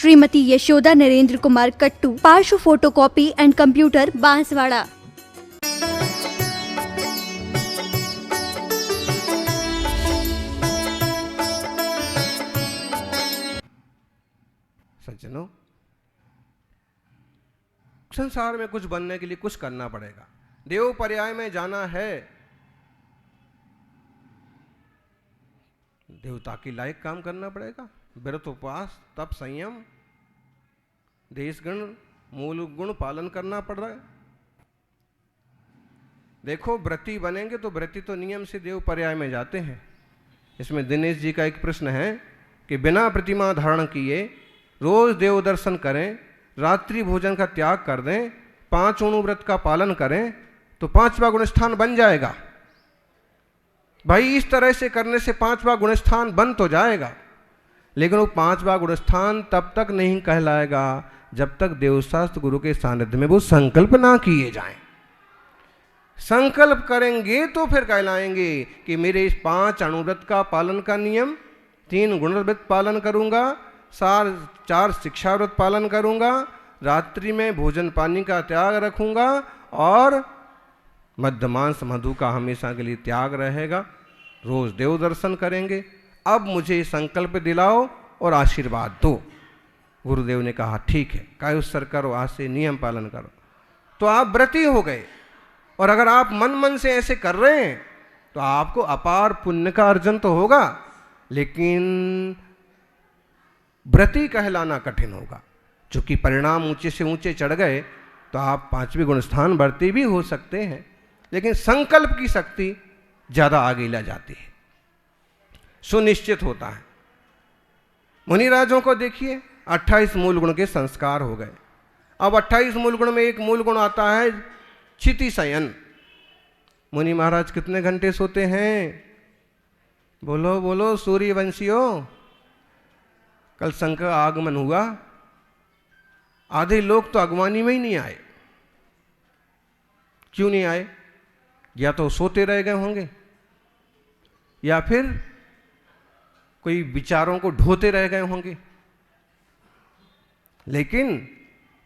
श्रीमती यशोदा नरेंद्र कुमार कट्टू, पार्श्व photocopy and computer, Banswara. सज्जनों, संसार में कुछ बनने के लिए कुछ करना पड़ेगा। देव पर्याय में जाना है, देवता की लायक काम करना पड़ेगा। व्रत, उपवास, तप, संयम, देश गुण, मूल गुण पालन करना पड़ रहा है। देखो, व्रती बनेंगे तो व्रती तो नियम से देव पर्याय में जाते हैं। इसमें दिनेश जी का एक प्रश्न है कि बिना प्रतिमा धारण किए रोज देव दर्शन करें, रात्रि भोजन का त्याग कर दें, 5 अणु व्रत का पालन करें तो 5वां गुणस्थान बन जाएगा। भाई, इस तरह से करने से 5वां गुणस्थान बन तो जाएगा, लेकिन वो 5वां गुणस्थान तब तक नहीं कहलाएगा जब तक देवशास्त्र गुरु के सानिध्य में वो संकल्प ना किए जाएं। संकल्प करेंगे तो फिर कहलाएंगे कि मेरे इस 5 अणुव्रत का पालन का नियम, 3 गुणव्रत पालन करूंगा, 4 शिक्षा व्रत पालन करूंगा, रात्रि में भोजन पानी का त्याग रखूंगा और मद्य मांस मधु का हमेशा के लिए त्याग रहेगा। रोज देव दर्शन करेंगे। अब मुझे संकल्प दिलाओ और आशीर्वाद दो। गुरुदेव ने कहा ठीक है, कायोत्सर्ग करो, आज से नियम पालन करो। तो आप व्रती हो गए। और अगर आप मन मन से ऐसे कर रहे हैं तो आपको अपार पुण्य का अर्जन तो होगा, लेकिन व्रती कहलाना कठिन होगा। चूंकि परिणाम ऊंचे से ऊंचे चढ़ गए तो आप 5वें गुणस्थान व्रती भी हो सकते हैं, लेकिन संकल्प की शक्ति ज्यादा आगे ले जाती है, सुनिश्चित होता है। मुनिराजों को देखिए, 28 मूल गुण के संस्कार हो गए। अब 28 मूल गुण में एक मूल गुण आता है क्षिति शयन। मुनि महाराज कितने घंटे सोते हैं? बोलो बोलो सूर्यवंशियों। कल शंकर आगमन हुआ, आधे लोग तो अगवानी में ही नहीं आए। क्यों नहीं आए? या तो सोते रह गए होंगे, या फिर कोई विचारों को ढोते रह गए होंगे। लेकिन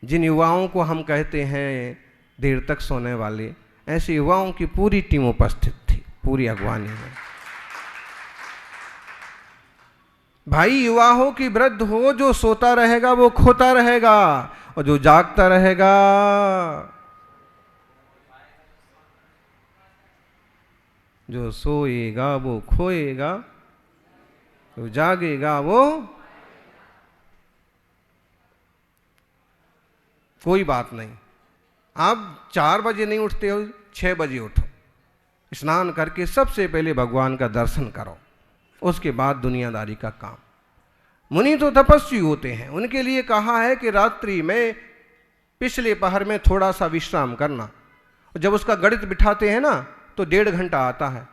जिन युवाओं को हम कहते हैं देर तक सोने वाले, ऐसे युवाओं की पूरी टीम उपस्थित थी, पूरी अगवानी में। भाई, युवा हो कि वृद्ध हो, जो सोता रहेगा वो खोता रहेगा, और जो जागता रहेगा जो सोएगा वो खोएगा, जो जागेगा वो। कोई बात नहीं, आप 4 बजे नहीं उठते हो, 6 बजे उठो, स्नान करके सबसे पहले भगवान का दर्शन करो, उसके बाद दुनियादारी का काम। मुनि तो तपस्वी होते हैं, उनके लिए कहा है कि रात्रि में पिछले पहर में थोड़ा सा विश्राम करना। जब उसका गणित बिठाते हैं ना तो 1.5 घंटा आता है,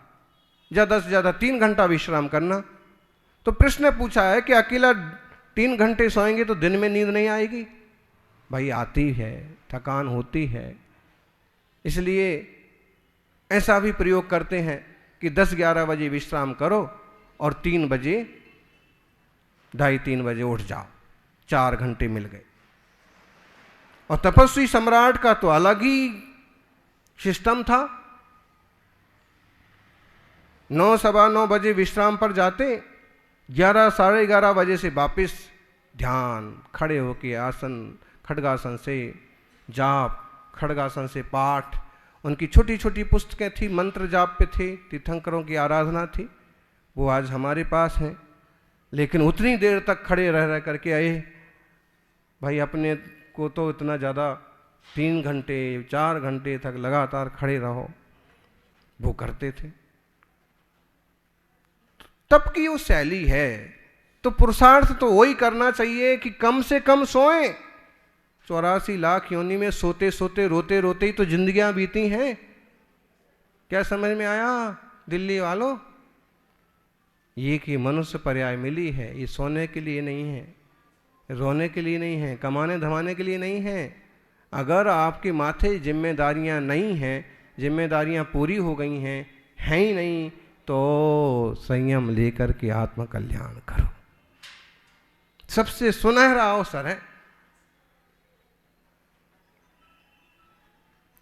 ज़्यादा से ज़्यादा 3 घंटा विश्राम करना। तो प्रश्न पूछा है कि अकेला 3 घंटे सोएंगे तो दिन में नींद नहीं आएगी? भाई, आती है, थकान होती है। इसलिए ऐसा भी प्रयोग करते हैं कि 10-11 बजे विश्राम करो और 3 बजे, 2:30-3 बजे उठ जाओ, 4 घंटे मिल गए। और तपस्वी सम्राट का तो अलग ही सिस्टम था। 9, 9:15 बजे विश्राम पर जाते, 11, 11:30 बजे से वापस ध्यान, खड़े होके आसन, खड्गासन से जाप, खड्गासन से पाठ। उनकी छोटी छोटी पुस्तकें थी, मंत्र जाप पे थे, तीर्थंकरों की आराधना थी, वो आज हमारे पास हैं। लेकिन उतनी देर तक खड़े रह करके आए। भाई, अपने को तो इतना ज़्यादा 3 घंटे 4 घंटे तक लगातार खड़े रहो, वो करते थे। तब की वो शैली है। तो पुरुषार्थ तो वही करना चाहिए कि कम से कम सोएं। 84 लाख योनि में सोते सोते, रोते रोते ही तो जिंदगियां बीती हैं। क्या समझ में आया दिल्ली वालों? ये कि मनुष्य पर्याय मिली है, ये सोने के लिए नहीं है, रोने के लिए नहीं है, कमाने धमाने के लिए नहीं है। अगर आपके माथे जिम्मेदारियां नहीं हैं, जिम्मेदारियां पूरी हो गई हैं, हैं ही नहीं, तो संयम लेकर के आत्म कल्याण करो। सबसे सुनहरा अवसर है।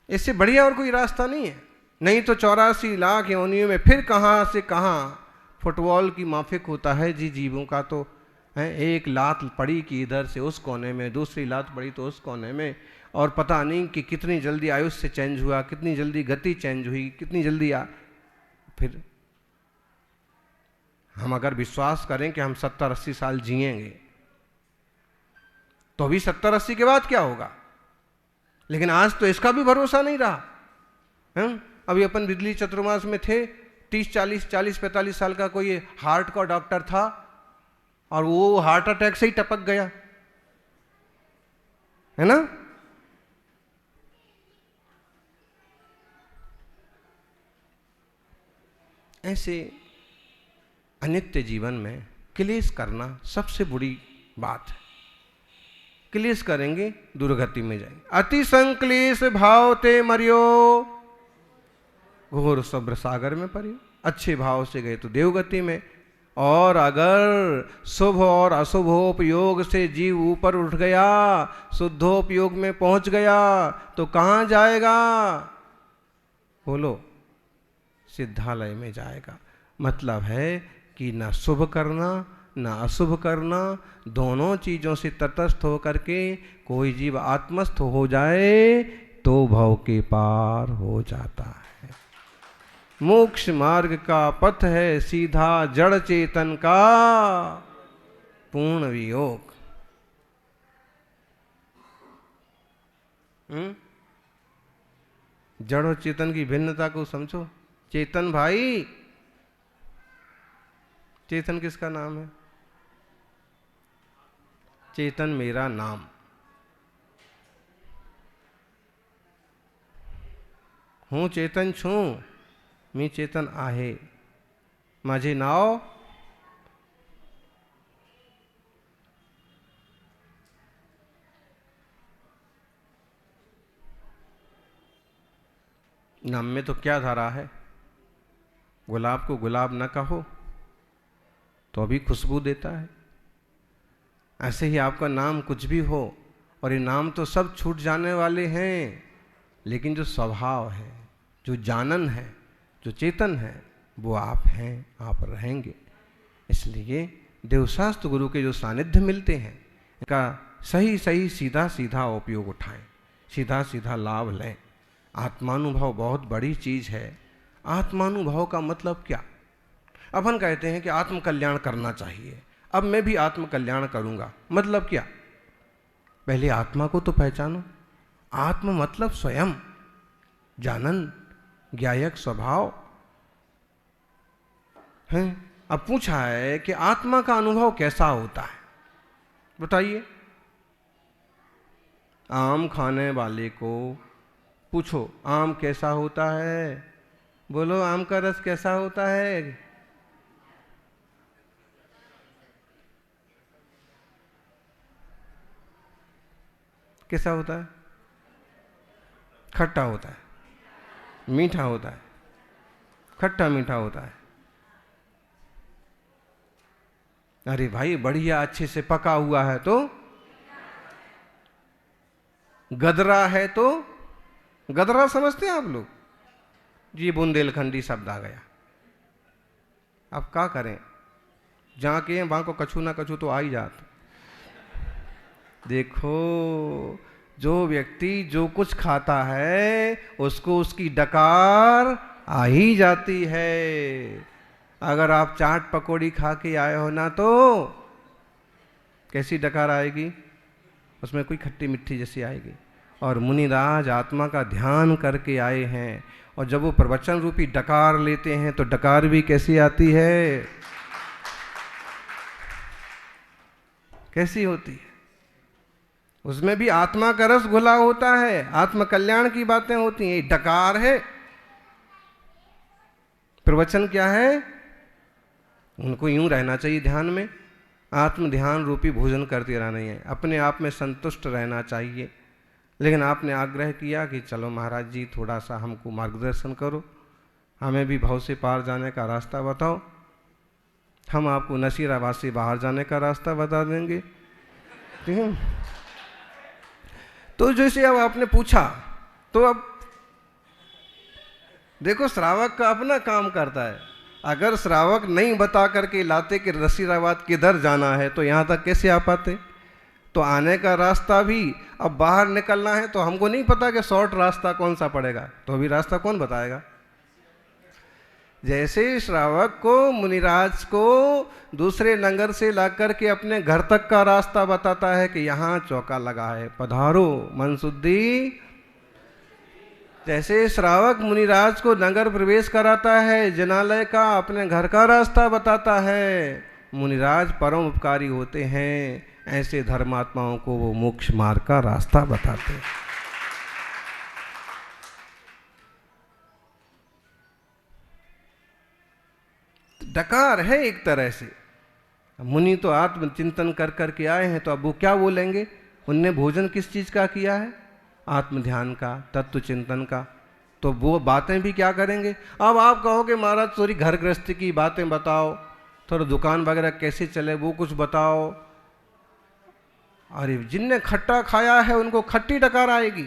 इससे बढ़िया और कोई रास्ता नहीं है। नहीं तो 84 लाख योनियों में फिर कहाँ से कहाँ फुटबॉल की माफिक होता है जी जीवों का। तो है एक लात पड़ी कि इधर से उस कोने में, दूसरी लात पड़ी तो उस कोने में, और पता नहीं कि कितनी जल्दी आयुष्य चेंज हुआ, कितनी जल्दी गति चेंज हुई, कितनी जल्दी फिर हम अगर विश्वास करें कि हम 70-80 साल जिएंगे तो अभी 70-80 के बाद क्या होगा। लेकिन आज तो इसका भी भरोसा नहीं रहा है। अभी अपन बिजली चतुर्मास में थे, 40-45 साल का कोई हार्ट का डॉक्टर था और वो हार्ट अटैक से ही टपक गया, है ना। ऐसे अनित्य जीवन में क्लेश करना सबसे बुरी बात है। क्लेश करेंगे दुर्गति में जाएंगे। अति संक्लेश भाव ते मरियो, घोर सब्र सागर में परियो। अच्छे भाव से गए तो देवगति में, और अगर शुभ और अशुभोपयोग से जीव ऊपर उठ गया, शुद्धोपयोग में पहुंच गया तो कहाँ जाएगा? बोलो, सिद्धालय में जाएगा। मतलब है कि न शुभ करना न अशुभ करना, दोनों चीजों से तटस्थ होकर के कोई जीव आत्मस्थ हो जाए तो भव के पार हो जाता है। मोक्ष मार्ग का पथ है सीधा जड़ चेतन का पूर्ण वियोग। जड़ और चेतन की भिन्नता को समझो। चेतन भाई, चेतन किसका नाम है? चेतन मेरा नाम। हूं चेतन छू, मी चेतन आहे, माझे नाव नाम में तो क्या धारा है? गुलाब को गुलाब न कहो तो अभी खुशबू देता है। ऐसे ही आपका नाम कुछ भी हो, और ये नाम तो सब छूट जाने वाले हैं, लेकिन जो स्वभाव है, जो जानन है, जो चेतन है, वो आप हैं, आप रहेंगे। इसलिए देवशास्त्र गुरु के जो सानिध्य मिलते हैं, इनका सही सही सीधा सीधा उपयोग उठाएं, सीधा सीधा लाभ लें। आत्मानुभव बहुत बड़ी चीज है। आत्मानुभव का मतलब क्या? अपन कहते हैं कि आत्म कल्याण करना चाहिए, अब मैं भी आत्म कल्याण करूंगा। मतलब क्या? पहले आत्मा को तो पहचानो। आत्म मतलब स्वयं, जानन, ज्ञायक स्वभाव है। अब पूछा है कि आत्मा का अनुभव कैसा होता है, बताइए। आम खाने वाले को पूछो आम कैसा होता है, बोलो आम का रस कैसा होता है? कैसा होता है? खट्टा होता है, मीठा होता है, खट्टा मीठा होता है। अरे भाई बढ़िया अच्छे से पका हुआ है तो, गदरा है तो, गदरा समझते हैं आप लोग? जी बुंदेलखंडी शब्द आ गया। अब क्या करें, जहाँ के वहां को कछू ना कछू तो आ ही जाता। देखो, जो व्यक्ति जो कुछ खाता है उसको उसकी डकार आ ही जाती है। अगर आप चाट पकौड़ी खा के आए हो ना, तो कैसी डकार आएगी? उसमें कोई खट्टी मिट्टी जैसी आएगी। और मुनिराज आत्मा का ध्यान करके आए हैं, और जब वो प्रवचन रूपी डकार लेते हैं तो डकार भी कैसी आती है? कैसी होती है? उसमें भी आत्मा का रस घुला होता है, आत्म कल्याण की बातें होती हैं। ये डकार है। प्रवचन क्या है? उनको यूं रहना चाहिए ध्यान में, आत्म ध्यान रूपी भोजन करते रहना है, अपने आप में संतुष्ट रहना चाहिए। लेकिन आपने आग्रह किया कि चलो महाराज जी थोड़ा सा हमको मार्गदर्शन करो, हमें भी भव से पार जाने का रास्ता बताओ। हम आपको नसीराबाद से बाहर जाने का रास्ता बता देंगे, ठीक है। तो जैसे अब आपने पूछा, तो अब देखो श्रावक का अपना काम करता है। अगर श्रावक नहीं बता करके लाते कि रसीराबाद किधर जाना है तो यहाँ तक कैसे आ पाते? तो आने का रास्ता भी, अब बाहर निकलना है तो हमको नहीं पता कि शॉर्ट रास्ता कौन सा पड़ेगा, तो अभी रास्ता कौन बताएगा? जैसे श्रावक को मुनिराज को दूसरे नगर से लाकर के अपने घर तक का रास्ता बताता है कि यहाँ चौका लगा है, पधारो मन शुद्धि। जैसे श्रावक मुनिराज को नगर प्रवेश कराता है, जनालय का, अपने घर का रास्ता बताता है, मुनिराज परम उपकारी होते हैं, ऐसे धर्मात्माओं को वो मोक्ष मार्ग का रास्ता बताते हैं। डकार है एक तरह से। मुनि तो आत्मचिंतन कर करके आए हैं, तो अब वो क्या बोलेंगे? उनने भोजन किस चीज का किया है? आत्म ध्यान का, तत्व चिंतन का। तो वो बातें भी क्या करेंगे? अब आप कहोगे महाराज थोड़ी घर गृहस्थी की बातें बताओ, थोड़ा दुकान वगैरह कैसे चले वो कुछ बताओ। अरे जिनने खट्टा खाया है उनको खट्टी डकार आएगी,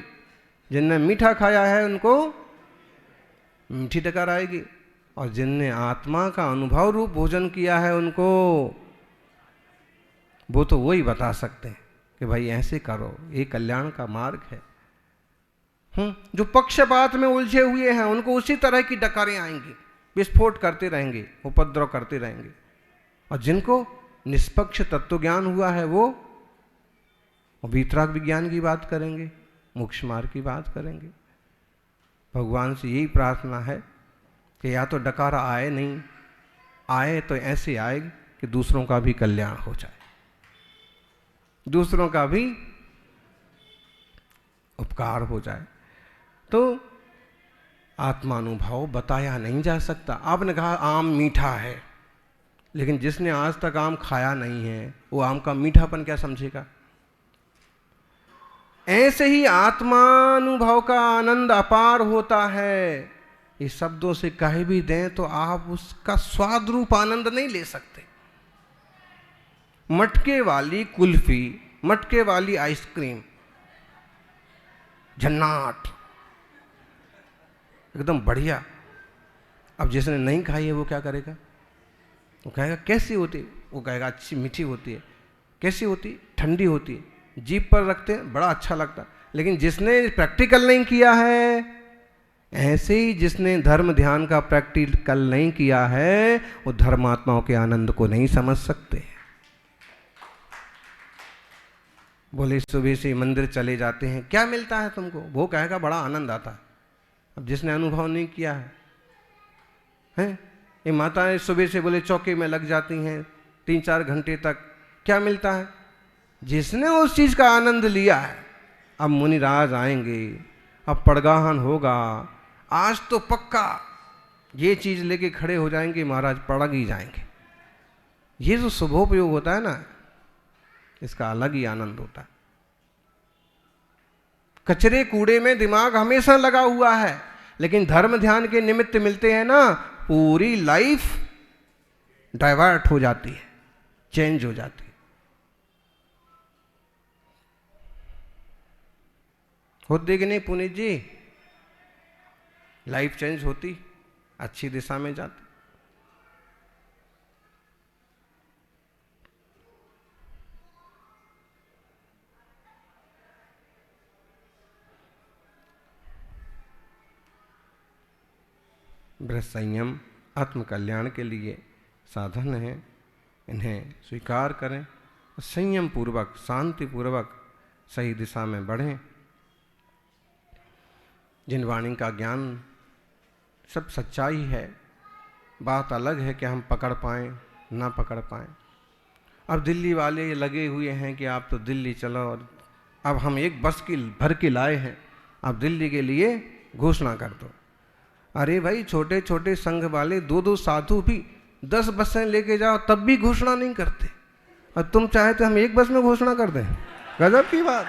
जिनने मीठा खाया है उनको मीठी डकार आएगी, और जिनने आत्मा का अनुभव रूप भोजन किया है उनको वो तो वही बता सकते हैं कि भाई ऐसे करो, ये कल्याण का मार्ग है। जो पक्षपात में उलझे हुए हैं उनको उसी तरह की डकारें आएंगी, विस्फोट करते रहेंगे, उपद्रव करते रहेंगे। और जिनको निष्पक्ष तत्व ज्ञान हुआ है वो वीतराग विज्ञान की बात करेंगे, मोक्ष मार्ग की बात करेंगे। भगवान से यही प्रार्थना है कि या तो डकारा आए, नहीं आए तो ऐसे आए कि दूसरों का भी कल्याण हो जाए, दूसरों का भी उपकार हो जाए। तो आत्मानुभव बताया नहीं जा सकता। आपने कहा आम मीठा है, लेकिन जिसने आज तक आम खाया नहीं है वो आम का मीठापन क्या समझेगा? ऐसे ही आत्मानुभव का आनंद अपार होता है। ये शब्दों से कह भी दें तो आप उसका स्वाद रूप आनंद नहीं ले सकते। मटके वाली कुल्फी, मटके वाली आइसक्रीम, जन्नाट एकदम बढ़िया। अब जिसने नहीं खाई है वो क्या करेगा? वो कहेगा कैसी होती है? वो कहेगा अच्छी मीठी होती है। कैसी होती? ठंडी होती है, जीभ पर रखते हैं बड़ा अच्छा लगता। लेकिन जिसने प्रैक्टिकल नहीं किया है, ऐसे ही जिसने धर्म ध्यान का प्रैक्टिकल नहीं किया है वो धर्मात्माओं के आनंद को नहीं समझ सकते। बोले सुबह से मंदिर चले जाते हैं, क्या मिलता है तुमको? वो कहेगा बड़ा आनंद आता है। अब जिसने अनुभव नहीं किया है, ये माताएं सुबह से बोले चौके में लग जाती हैं 3-4 घंटे तक, क्या मिलता है? जिसने उस चीज का आनंद लिया है। अब मुनिराज आएंगे, अब पड़गाहन होगा, आज तो पक्का ये चीज लेके खड़े हो जाएंगे, महाराज पड़ग ही जाएंगे। ये जो शुभोपयोग होता है ना, इसका अलग ही आनंद होता है। कचरे कूड़े में दिमाग हमेशा लगा हुआ है, लेकिन धर्म ध्यान के निमित्त मिलते हैं ना, पूरी लाइफ डाइवर्ट हो जाती है, चेंज हो जाती है। होती कि नहीं पुनीत जी? लाइफ चेंज होती, अच्छी दिशा में जाती। ब्रह्म संयम आत्म कल्याण के लिए साधन है, इन्हें स्वीकार करें, संयम पूर्वक, शांति पूर्वक सही दिशा में बढ़ें। जिन वाणी का ज्ञान सब सच्चाई है, बात अलग है कि हम पकड़ पाएँ ना पकड़ पाएँ। अब दिल्ली वाले ये लगे हुए हैं कि आप तो दिल्ली चलो, और अब हम एक बस की भर के लाए हैं, आप दिल्ली के लिए घोषणा कर दो। अरे भाई, छोटे छोटे संघ वाले 2-2 साधु भी 10 बसें लेके जाओ तब भी घोषणा नहीं करते, और तुम चाहे तो हम एक बस में घोषणा कर दें। गजब की बात।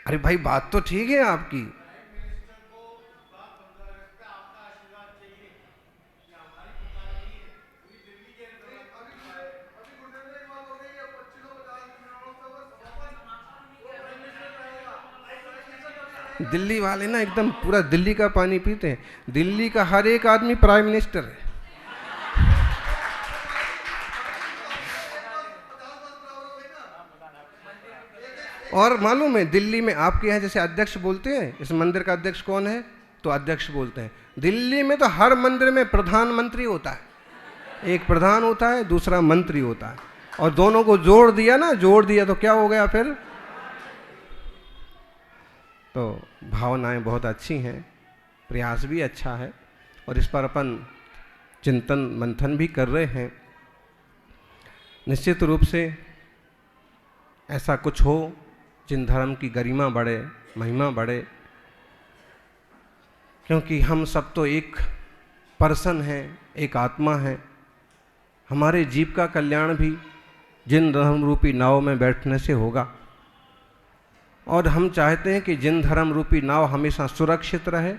अरे भाई, बात तो ठीक है आपकी। दिल्ली वाले ना एकदम पूरा दिल्ली का पानी पीते हैं। दिल्ली का हर एक आदमी प्राइम मिनिस्टर है। और मालूम है दिल्ली में आपके यहाँ जैसे अध्यक्ष बोलते हैं, इस मंदिर का अध्यक्ष कौन है, तो अध्यक्ष बोलते हैं। दिल्ली में तो हर मंदिर में प्रधानमंत्री होता है, एक प्रधान होता है, दूसरा मंत्री होता है, और दोनों को जोड़ दिया ना, जोड़ दिया तो क्या हो गया फिर। तो भावनाएं बहुत अच्छी हैं, प्रयास भी अच्छा है, और इस पर अपन चिंतन मंथन भी कर रहे हैं। निश्चित रूप से ऐसा कुछ हो जिन धर्म की गरिमा बढ़े, महिमा बढ़े, क्योंकि हम सब तो एक पर्सन हैं, एक आत्मा है। हमारे जीव का कल्याण भी जिन धर्म रूपी नाव में बैठने से होगा, और हम चाहते हैं कि जिन धर्म रूपी नाव हमेशा सुरक्षित रहे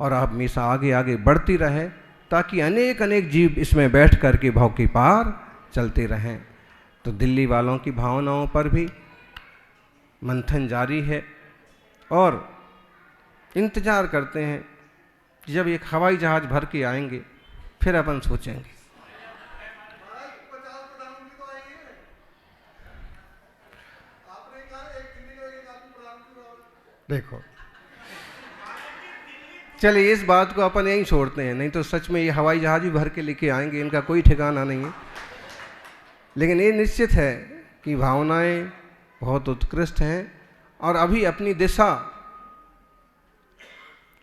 और हमेशा आगे आगे बढ़ती रहे, ताकि अनेक अनेक जीव इसमें बैठ कर के भाव के पार चलते रहें। तो दिल्ली वालों की भावनाओं पर भी मंथन जारी है, और इंतज़ार करते हैं कि जब एक हवाई जहाज़ भर के आएंगे फिर अपन सोचेंगे। देखो चलिए इस बात को अपन यहीं छोड़ते हैं, नहीं तो सच में ये हवाई जहाज़ भी भर के लेके आएंगे, इनका कोई ठिकाना नहीं है। लेकिन ये निश्चित है कि भावनाएं बहुत उत्कृष्ट हैं, और अभी अपनी दिशा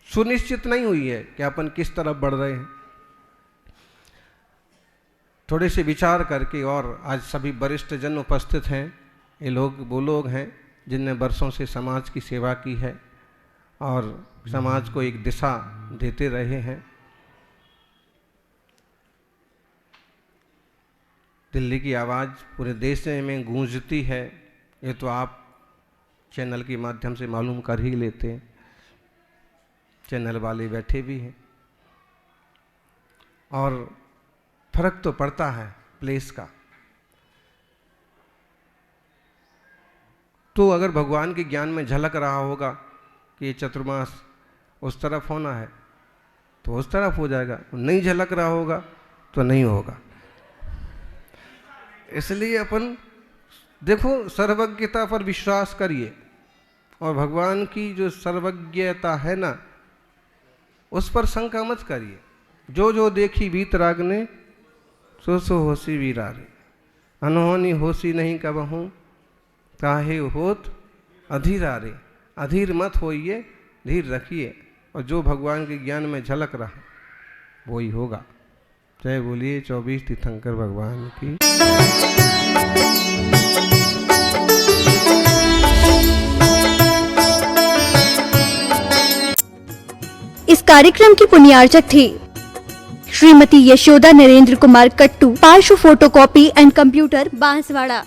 सुनिश्चित नहीं हुई है कि अपन किस तरफ बढ़ रहे हैं। थोड़े से विचार करके, और आज सभी वरिष्ठ जन उपस्थित हैं, ये लोग वो लोग हैं जिनने वर्षों से समाज की सेवा की है और समाज को एक दिशा देते रहे हैं। दिल्ली की आवाज़ पूरे देश में गूंजती है, ये तो आप चैनल के माध्यम से मालूम कर ही लेते हैं, चैनल वाले बैठे भी हैं, और फर्क तो पड़ता है प्लेस का। तो अगर भगवान के ज्ञान में झलक रहा होगा कि ये चतुर्मास उस तरफ होना है तो उस तरफ हो जाएगा, नहीं झलक रहा होगा तो नहीं होगा। इसलिए अपन देखो सर्वज्ञता पर विश्वास करिए, और भगवान की जो सर्वज्ञता है ना, उस पर शंका मत करिए। जो जो देखी वीतरागने सो सो होसी वीरारे, अनहोनी होसी नहीं कबहूँ काहे होत अधीरारे। अधीर मत होइए, धीर रखिए, और जो भगवान के ज्ञान में झलक रहा वही होगा। जय बोलिए 24 तीर्थंकर भगवान की। इस कार्यक्रम की पुण्यार्चक थी श्रीमती यशोदा नरेंद्र कुमार कट्टू, पार्श्व फोटोकॉपी एंड कंप्यूटर, बांसवाड़ा।